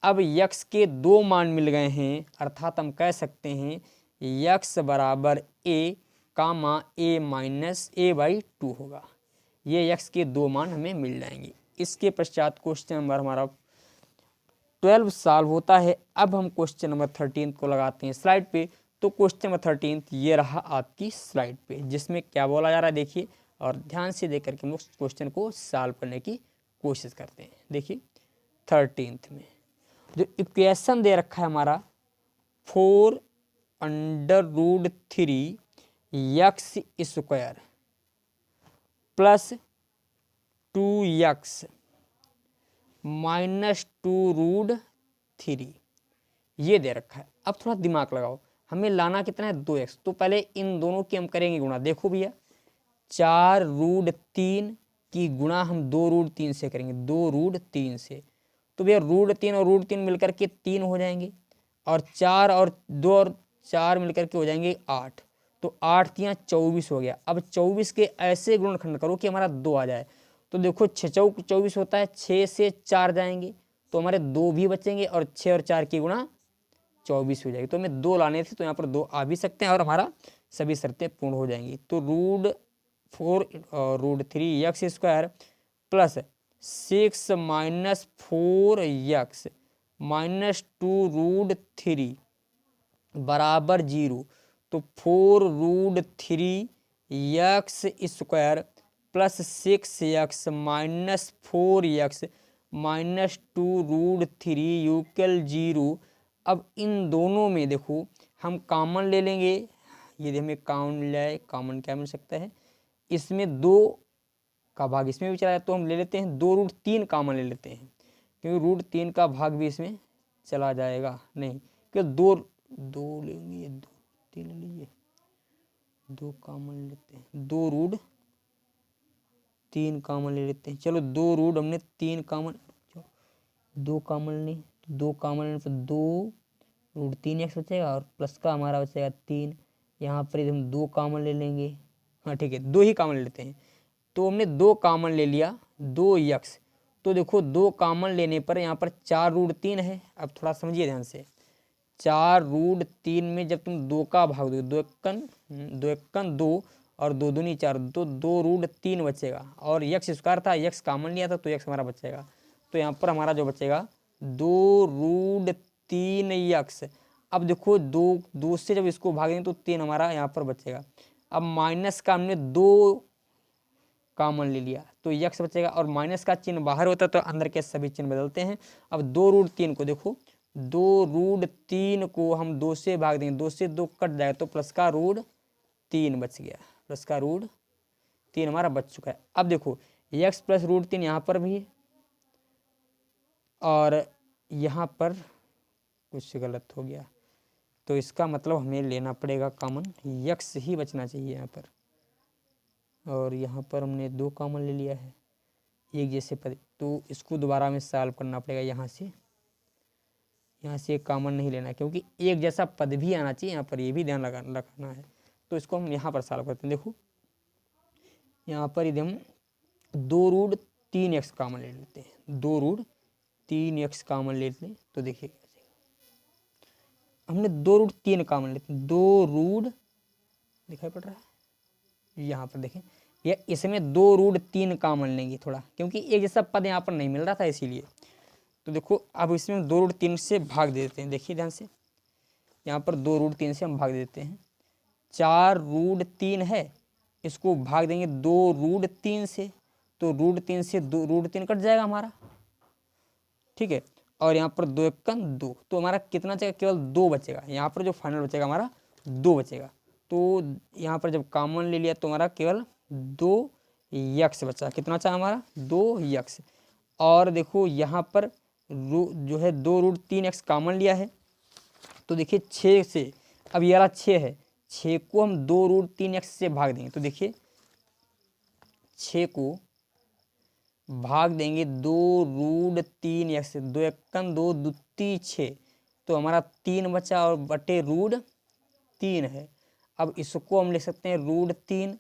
अब x के दो मान मिल गए हैं, अर्थात हम कह सकते हैं x बराबर ए कामा ए माइनस ए बाई 2 होगा। ये x के दो मान हमें मिल जाएंगे। इसके पश्चात क्वेश्चन नंबर हमारा 12 सॉल्व होता है। अब हम क्वेश्चन नंबर 13 को लगाते हैं स्लाइड पे। तो क्वेश्चन नंबर 13 ये रहा आपकी स्लाइड पे, जिसमें क्या बोला जा रहा है देखिए, और ध्यान से देख करके हम लोग क्वेश्चन को सॉल्व करने की कोशिश करते हैं। देखिए 13 में जो इक्वेशन दे रखा है हमारा 4√3 x square plus 2x minus 2√3 ये दे रखा है। अब थोड़ा दिमाग लगाओ, हमें लाना कितना है 2x, तो पहले इन दोनों की हम करेंगे गुणा। देखो भैया 4√3 की गुणा हम 2√3 से करेंगे, 2√3 से, तो भैया √3 और √3 मिलकर के 3 हो जाएंगे, और 4 और 2 और 4 मिलकर के हो जाएंगे 8, तो 8 3 24 हो गया। अब 24 के ऐसे गुणनखंड करो कि हमारा 2 आ जाए। तो देखो 6 चौक 24 होता है, 6 से 4 जाएंगे तो हमारे 2 भी बचेंगे, और 6 और 4 की गुणा 24 हो जाएगी। तो हमें 2 लाने थे, तो यहाँ पर 2 आ भी सकते हैं और हमारा सभी शर्तें पूर्ण हो जाएंगी। तो √3 x square plus 6 minus 4x minus 2√3 बराबर 0, तो 4√3 x square plus 6x minus 4x minus 2√3 equal 0। अब इन दोनों में देखो हम कॉमन ले लेंगे, यदि हमें कॉमन मिल जाए, कॉमन क्या मिल सकता है, इसमें 2 का भाग इसमें भी चला जाए तो हम ले लेते हैं 2√3 कॉमन ले लेते हैं, क्योंकि √3 का भाग भी इसमें चला जाएगा, नहीं क्योंकि 2 लेंगे, 2 3 ले लीजिए, 2 कॉमन लेते हैं, 2√3 कॉमन ले लेते हैं। चलो 2 हमने 3 कॉमन, 2 कॉमन नहीं, 2 कॉमन लेने पर 2√3x बचेगा और प्लस का हमारा बचेगा 3। यहाँ पर हम 2 कॉमन ले लेंगे, हाँ ठीक है 2 ही कॉमन ले लेते हैं। तो हमने 2 कॉमन ले लिया 2x, तो देखो 2 कॉमन लेने पर यहाँ पर 4√3 है। अब थोड़ा समझिए ध्यान से, 4√3 में जब तुम 2 का भाग दो, 2 एकन 2 और 2 दूनी 4, तो 2√3 बचेगा, और x स्क्वायर था, x कॉमन लिया था तो x हमारा बचेगा। तो यहाँ पर हमारा जो बचेगा 2√3x। अब देखो 2 से जब इसको भागेंगे तो 3 हमारा यहाँ पर बचेगा। अब माइनस का हमने 2 कॉमन ले लिया तो x बचेगा, और माइनस का चिन्ह बाहर होता है तो अंदर के सभी चिन्ह बदलते हैं। अब 2√3 को देखो, 2√3 को हम 2 से भाग देंगे, 2 से 2 कट जाएगा तो प्लस का √3 बच गया, प्लस का √3 हमारा बच चुका है। अब देखो x प्लस √3 यहाँ पर भी है, और यहाँ पर कुछ गलत हो गया, तो इसका मतलब हमें लेना पड़ेगा कॉमन, x ही बचना चाहिए यहाँ पर, और यहाँ पर हमने 2 कॉमन ले लिया है एक जैसे पद, तो इसको दोबारा हमें सॉल्व करना पड़ेगा। यहाँ से कॉमन नहीं लेना, क्योंकि एक जैसा पद भी आना चाहिए यहाँ पर, ये भी ध्यान रखना है। तो इसको हम यहाँ पर सॉल्व करते हैं। देखो यहाँ पर यदि हम 2√3x कॉमन ले लेते हैं, 2√3x कॉमन लेते हैं तो देखिए हमने 2√3 कॉमन लेते हैं, 2 दिखाई पड़ रहा है यहाँ पर, देखें या इसमें 2√3 कॉमन लेंगे थोड़ा, क्योंकि एक जैसा पद यहाँ पर नहीं मिल रहा था इसीलिए। तो देखो अब इसमें 2√3 से भाग दे देते हैं, देखिए ध्यान से, यहाँ पर 2√3 से हम भाग देते हैं, 4√3 है, इसको भाग देंगे 2√3 से, तो √3 से √3 कट जाएगा हमारा, ठीक है, और यहाँ पर 2 एकन 2, तो हमारा कितना बचेगा, केवल 2 बचेगा। यहाँ पर जो फाइनल बचेगा हमारा 2 बचेगा। तो यहाँ पर जब कॉमन ले लिया तो हमारा केवल 2 यक्स बचा। कितना बचा हमारा? 2 यक्स। और देखो यहाँ पर जो है 2√3x कॉमन लिया है, तो देखिए 6 से, अब ये वाला 6 है, 6 को हम 2√3x से भाग देंगे। तो देखिए 6 को भाग देंगे 2√3x से, 2 एकम 2 दूती 6, तो हमारा 3 बचा और बटे √3 है। अब इसको हम लिख सकते हैं √3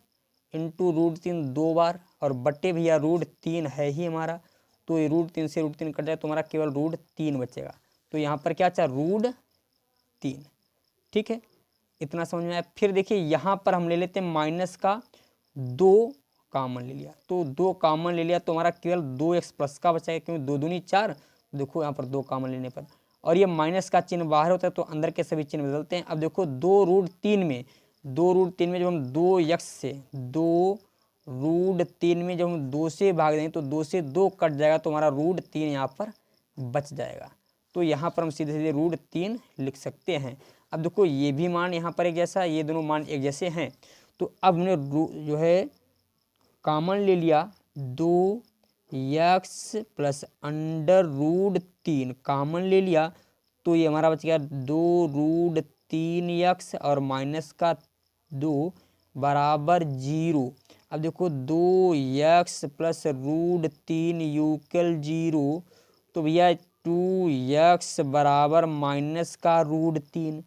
इंटू √3 2 बार, और बटे भैया √3 है ही हमारा, तो ये √3 से √3 कट जाए तो हमारा केवल √3 बचेगा। तो यहाँ पर क्या अच्छा √3। ठीक है, इतना समझ में आया। फिर देखिए यहाँ पर हम ले लेते हैं माइनस का 2 कॉमन ले लिया, तो 2 कॉमन ले लिया तो हमारा केवल 2x प्लस का बचाएगा, क्योंकि 2 दूनी 4। देखो यहाँ पर 2 कॉमन लेने पर, और ये माइनस का चिन्ह बाहर होता है तो अंदर के सभी चिन्ह बदलते हैं। अब देखो 2√3 में जब हम 2x से 2√3 में जब हम 2 से भाग देंगे तो 2 से 2 कट जाएगा, तो हमारा √3 यहाँ पर बच जाएगा। तो यहाँ पर हम सीधे सीधे √3 लिख सकते हैं। अब देखो ये भी मान यहाँ पर एक जैसा, ये दोनों मान एक जैसे हैं, तो अब हमने जो है कॉमन ले लिया 2x प्लस √3 कॉमन ले लिया, तो ये हमारा बच गया 2√3x और माइनस का 2 बराबर 0। अब देखो 2x प्लस √3 यूकल 0, तो भैया 2x बराबर माइनस का √3,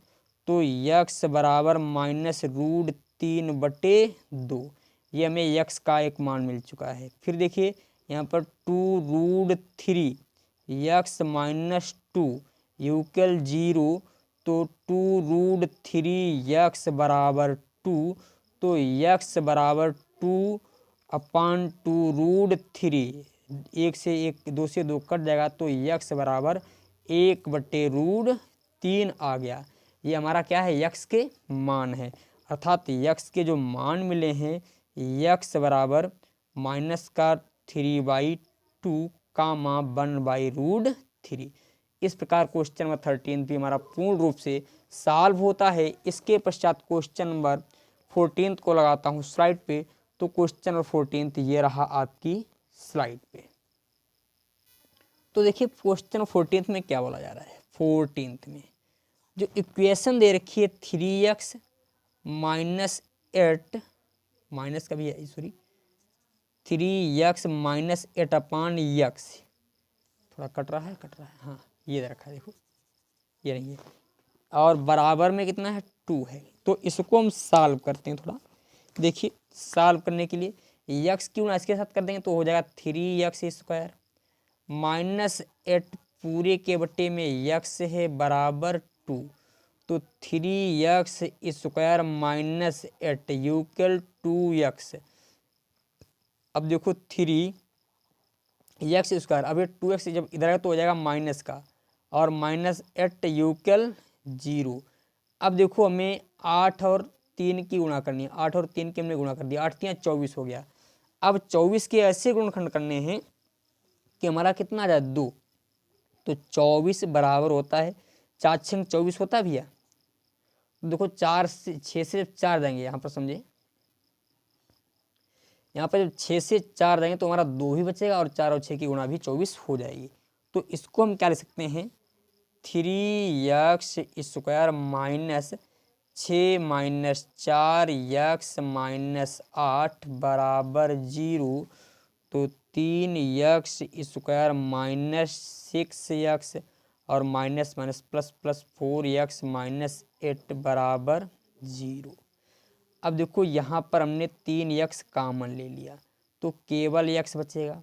तो x बराबर माइनस √3 बटे 2। ये हमें x का एक मान मिल चुका है। फिर देखिए यहाँ पर 2√3x माइनस 2 यूकल 0, तो 2√3x बराबर 2, तो x बराबर 2/2√3, 1 से 1 2 से 2 कट जाएगा, तो x बराबर 1/√3 आ गया। ये हमारा क्या है? x के मान है, अर्थात x के जो मान मिले हैं, x बराबर माइनस का 3/2 कामा 1/√3। इस प्रकार क्वेश्चन नंबर 13 भी हमारा पूर्ण रूप से सॉल्व होता है। इसके पश्चात क्वेश्चन नंबर 14 को लगाता हूँ स्लाइड पे, तो क्वेश्चन नंबर 14 ये रहा आपकी स्लाइड पे। तो देखिए क्वेश्चन 14 में क्या बोला जा रहा है। 14 में जो इक्वेशन दे रखी है 3x माइनस 8 माइनस का भी है, सॉरी 3x माइनस 8/x, थोड़ा कट रहा है हाँ, ये दे रखा है, देखो ये नहीं है, और बराबर में कितना है? 2 है। तो इसको हम सॉल्व करते हैं थोड़ा। देखिए सॉल्व करने के लिए x क्यों ना इसके साथ कर देंगे, तो हो जाएगा 3x² माइनस 8 पूरे के बटे में x है बराबर 2, तो 3x² माइनस 8 यूकल 2x। अब देखो 3x², अब ये 2x जब इधर है तो हो जाएगा माइनस का, और माइनस 8 यूकल 0। अब देखो हमें 8 और 3 की गुणा करनी है, 8 और 3 की हमने गुणा कर दिया, 8 3 24 हो गया। अब 24 के ऐसे गुणनखंड करने हैं कि हमारा कितना आ जाए? 2, तो 24 बराबर होता है 4 6 24 होता है भैया। देखो 4 से 6 से 4 जाएंगे, यहाँ पर समझे, यहाँ पर जब 6 से 4 जाएंगे तो हमारा 2 ही बचेगा, और 4 और 6 की गुणा भी 24 हो जाएगी। तो इसको हम क्या लिख सकते हैं? 3x² minus 6 minus 4x minus 8 बराबर 0, तो 3x² माइनस 6x और minus minus plus plus 4x minus 8 बराबर 0। अब देखो यहाँ पर हमने 3x कॉमन ले लिया, तो केवल x बचेगा।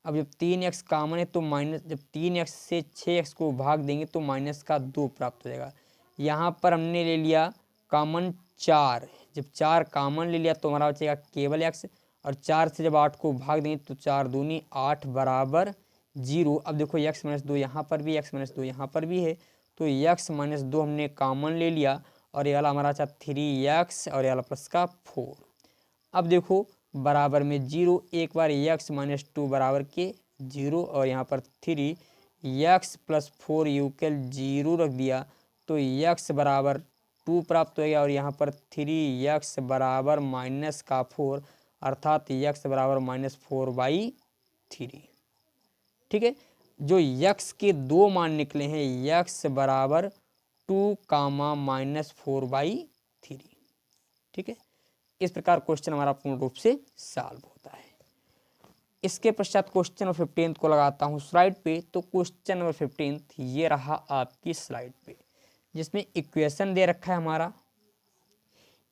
अब जब 3x कॉमन है तो माइनस, जब 3x से 6x को भाग देंगे तो माइनस का 2 प्राप्त हो जाएगा। यहाँ पर हमने ले लिया कॉमन 4, जब 4 कॉमन ले लिया तो हमारा बचेगा केवल x, और 4 से जब 8 को भाग देंगे तो 4 दूनी 8 बराबर 0। अब देखो x माइनस 2 यहाँ पर भी, x माइनस 2 यहाँ पर भी है, तो x माइनस 2 हमने कॉमन ले लिया, और ये वाला हमारा अच्छा 3x और ये वाला प्लस का 4। अब देखो बराबर में 0, एक बार x माइनस 2 बराबर के 0, और यहाँ पर 3x प्लस 4 यूकल 0 रख दिया, तो x बराबर 2 प्राप्त हो गया और यहाँ पर 3x बराबर -4 अर्थात x बराबर -4/3। ठीक है, जो x के 2 मान निकले हैं, x बराबर 2, -4/3। ठीक है, इस प्रकार क्वेश्चन हमारा पूर्ण रूप से सॉल्व होता है। इसके पश्चात क्वेश्चन नंबर 15 को लगाता हूँ स्लाइड पे। तो क्वेश्चन नंबर 15 ये रहा आपकी स्लाइड पे, जिसमें इक्वेशन दे रखा है हमारा।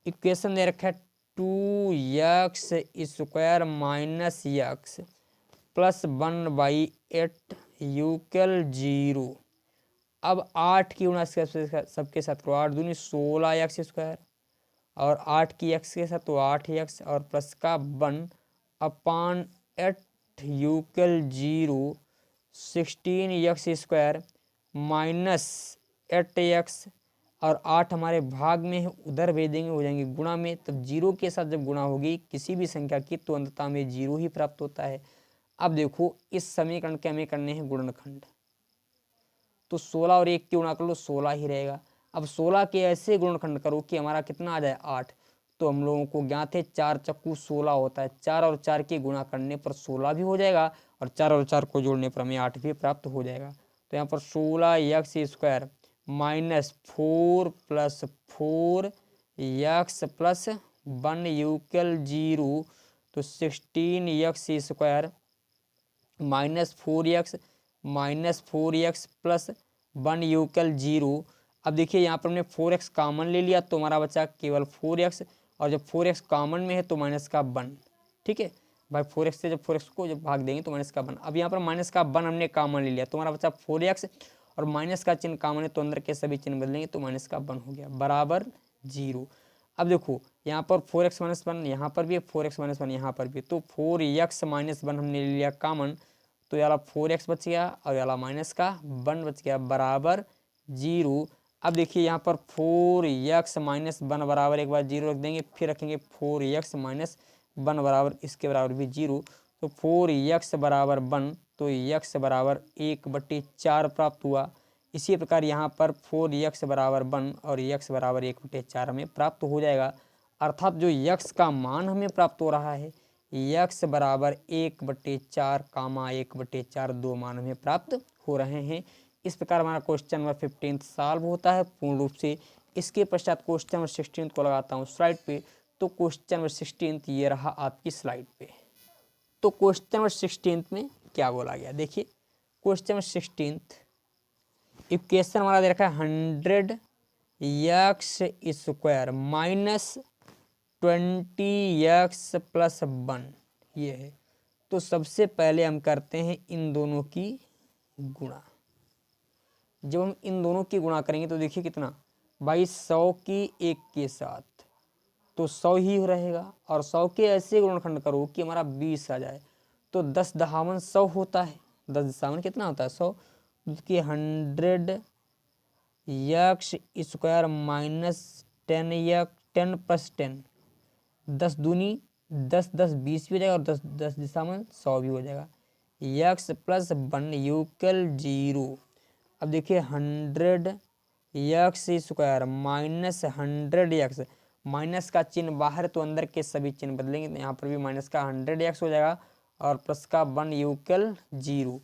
इक्वेशन दे रखा है 2x² minus x plus 1/8 equal 0। अब 8 की गुणा सबके साथ करो, 8 दूनी 16x² और 8 की x के साथ तो 8x और प्लस का 1/8 यूकल 0 16x² माइनस 8x और 8 हमारे भाग में है, उधर भेज देंगे, हो जाएंगे गुणा में। तब 0 के साथ जब गुणा होगी किसी भी संख्या की तो अंततः में 0 ही प्राप्त होता है। अब देखो इस समीकरण के हमें करने हैं गुणनखंड, तो 16 और 1 की गुणा कर लो, 16 ही रहेगा। अब 16 के ऐसे गुणनखंड करो कि हमारा कितना आ जाए 8। तो हम लोगों को ज्ञात है 4 चक्कू 16 होता है, 4 और 4 के गुणा करने पर 16 भी हो जाएगा और 4 और 4 को जोड़ने पर हमें 8 भी प्राप्त हो जाएगा। तो यहाँ पर 16x² minus 4 plus 4x plus 1 equal 0 तो 16x² minus 4x plus 1 equal 0। अब देखिए यहाँ पर हमने 4x कॉमन ले लिया तो हमारा बचा केवल 4x, और जब 4x कॉमन में है तो माइनस का 1। ठीक है भाई, 4x से जब 4x को जब भाग देंगे तो माइनस का 1। अब यहाँ पर माइनस का 1 हमने कॉमन ले लिया तो हमारा बचा 4x और माइनस का चिन्ह कॉमन है तो अंदर के सभी चिन्ह बदलेंगे तो माइनस का 1 हो गया बराबर 0। अब देखो यहाँ पर 4x माइनस 1, यहाँ पर भी 4x माइनस 1, यहाँ पर भी, तो 4x माइनस 1 हमने ले लिया कॉमन, तो याला 4x बच गया और याला माइनस का 1 बच गया बराबर 0। अब देखिए यहाँ पर 4x माइनस 1 बराबर, एक बार 0 रख देंगे, फिर रखेंगे 4x माइनस 1 बराबर इसके बराबर भी 0, तो 4x बराबर 1, तो x बराबर 1/4 प्राप्त हुआ। इसी प्रकार यहाँ पर 4x बराबर 1 और x बराबर 1/4 हमें प्राप्त हो जाएगा। अर्थात जो x का मान हमें प्राप्त हो रहा है, x बराबर 1/4 1/4 दो मान हमें प्राप्त हो रहे हैं। इस प्रकार हमारा क्वेश्चन नंबर 15 सॉल्व होता है पूर्ण रूप से। इसके पश्चात क्वेश्चन नंबर 16 को लगाता हूँ स्लाइड पे। तो क्वेश्चन नंबर 16 ये रहा आपकी स्लाइड पे। तो क्वेश्चन नंबर 16 में क्या बोला गया, देखिए क्वेश्चन नंबर 16 इक्वेशन हमारा दे रखा है 100x² माइनस 20x प्लस 1, ये है। तो सबसे पहले हम करते हैं इन दोनों की गुणा। जब हम इन दोनों की गुणा करेंगे तो देखिए कितना भाई, 100 की 1 के साथ तो 100 ही रहेगा, और 100 के ऐसे गुणनखंड करो कि हमारा 20 आ जाए, तो 10 दहावन 100 होता है। 10 दशावन कितना होता है 100, कि 100x² माइनस 10 प्लस 10, 10 दूनी 10 10 20 भी हो जाएगा और 10 10 दशावन 100 भी हो जाएगा। x plus 1 equal 0। अब देखिए 100x² माइनस 100x, माइनस का चिन्ह बाहर तो अंदर के सभी चिन्ह बदलेंगे, तो यहाँ पर भी माइनस का 100x हो जाएगा और प्लस का 1 यूकल 0।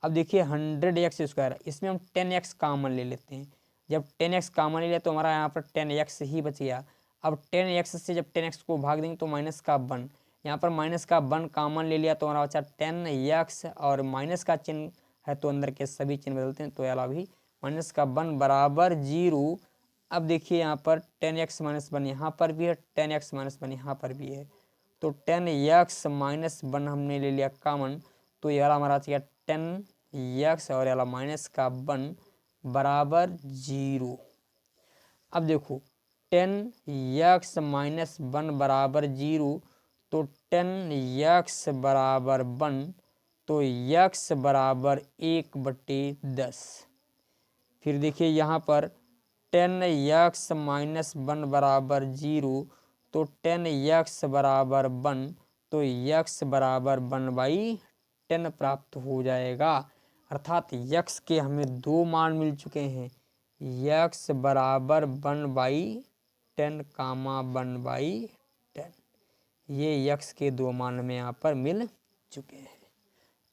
अब देखिए 100x², इसमें हम 10x कॉमन ले लेते हैं। जब 10x कॉमन ले लिया तो हमारा यहाँ पर 10x ही बच गया। अब 10x से जब 10x को भाग देंगे तो माइनस का 1, यहाँ पर माइनस का 1 कॉमन ले लिया तो हमारा बचा 10x और माइनस का चिन्ह है तो अंदर के सभी चिन्ह बदलते हैं, तो याला भी माइनस का 1 बराबर 0। अब देखिए यहाँ पर 10x माइनस 1 यहाँ पर भी है, 10x माइनस 1 यहाँ पर भी है, तो 10x माइनस 1 हमने ले लिया कॉमन, तो ये वाला हमारा चाहिए 10x और याला माइनस का 1 बराबर 0। अब देखो 10x माइनस 1 बराबर 0, तो 10x बराबर 1, तो x बराबर 1/10। फिर देखिए यहाँ पर 10x माइनस 1 बराबर 0, तो 10x बराबर 1, तो x बराबर 1/10 प्राप्त हो जाएगा। अर्थात x के हमें दो मान मिल चुके हैं, यक्स बराबर 1/10 कामा 1/10, ये यक्स के दो मान में यहाँ पर मिल चुके हैं।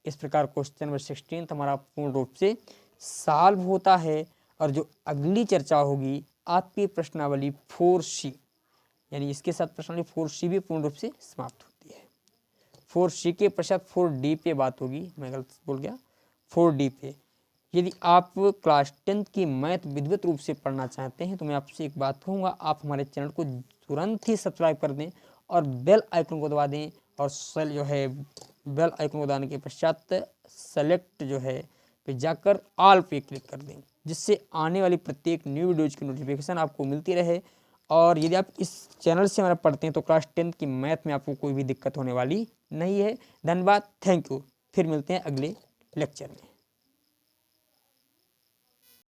इस प्रकार क्वेश्चन नंबर 16 हमारा पूर्ण रूप से सॉल्व होता है। और जो अगली चर्चा होगी आपकी प्रश्नावली 4C, यानी इसके साथ प्रश्नावली 4C भी पूर्ण रूप से समाप्त होती है। 4C के पश्चात 4D पे बात होगी, मैं गलत बोल गया, 4D पे। यदि आप क्लास 10 की मैथ विधिवत रूप से पढ़ना चाहते हैं तो मैं आपसे एक बात कहूँगा, आप हमारे चैनल को तुरंत ही सब्सक्राइब कर दें और बेल आइकन को दबा दें। और बेल आइकन को दबाने के पश्चात सेलेक्ट पे जाकर ऑल पे क्लिक कर दें, जिससे आने वाली प्रत्येक न्यू वीडियोज की नोटिफिकेशन आपको मिलती रहे। और यदि आप इस चैनल से हमारा पढ़ते हैं तो क्लास 10 की मैथ में आपको कोई भी दिक्कत होने वाली नहीं है। धन्यवाद, थैंक यू। फिर मिलते हैं अगले लेक्चर में।